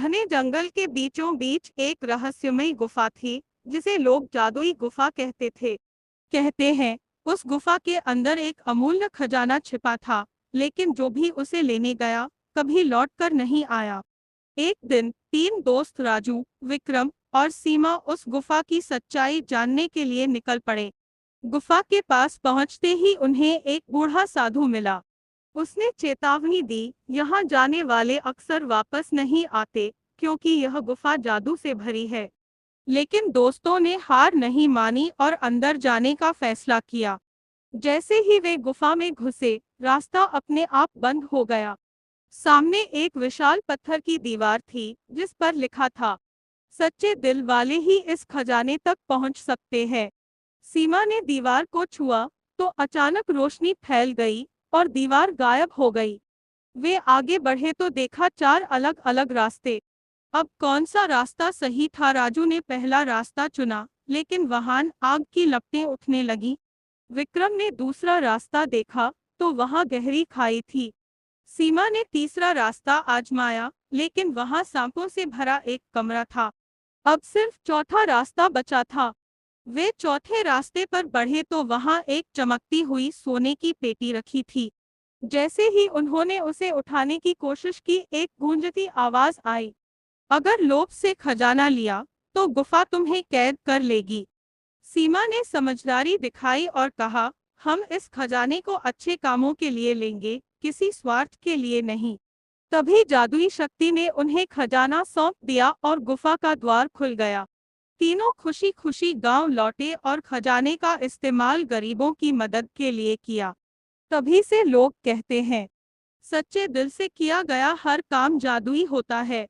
घने जंगल के बीचों बीच एक रहस्यमयी गुफा थी, जिसे लोग जादुई गुफा कहते थे। कहते हैं, उस गुफा के अंदर एक अमूल्य खजाना छिपा था, लेकिन जो भी उसे लेने गया, कभी लौट कर नहीं आया। एक दिन तीन दोस्त राजू, विक्रम और सीमा उस गुफा की सच्चाई जानने के लिए निकल पड़े। गुफा के पास पहुंचते ही उन्हें एक बूढ़ा साधु मिला। उसने चेतावनी दी, यहाँ जाने वाले अक्सर वापस नहीं आते, क्योंकि यह गुफा जादू से भरी है। लेकिन दोस्तों ने हार नहीं मानी और अंदर जाने का फैसला किया। जैसे ही वे गुफा में घुसे, रास्ता अपने आप बंद हो गया। सामने एक विशाल पत्थर की दीवार थी, जिस पर लिखा था, सच्चे दिल वाले ही इस खजाने तक पहुंच सकते हैं। सीमा ने दीवार को छुआ तो अचानक रोशनी फैल गई और दीवार गायब हो गई। वे आगे बढ़े तो देखा चार अलग अलग रास्ते। अब कौन सा रास्ता सही था? राजू ने पहला रास्ता चुना, लेकिन वहां आग की लपटें उठने लगी। विक्रम ने दूसरा रास्ता देखा तो वहां गहरी खाई थी। सीमा ने तीसरा रास्ता आजमाया, लेकिन वहां सांपों से भरा एक कमरा था। अब सिर्फ चौथा रास्ता बचा था। वे चौथे रास्ते पर बढ़े तो वहां एक चमकती हुई सोने की पेटी रखी थी। जैसे ही उन्होंने उसे उठाने की कोशिश की, एक गूंजती आवाज आई, अगर लोभ से खजाना लिया तो गुफा तुम्हें कैद कर लेगी। सीमा ने समझदारी दिखाई और कहा, हम इस खजाने को अच्छे कामों के लिए लेंगे, किसी स्वार्थ के लिए नहीं। तभी जादुई शक्ति ने उन्हें खजाना सौंप दिया और गुफा का द्वार खुल गया। तीनों खुशी खुशी गांव लौटे और खजाने का इस्तेमाल गरीबों की मदद के लिए किया। तभी से लोग कहते हैं, सच्चे दिल से किया गया हर काम जादुई होता है।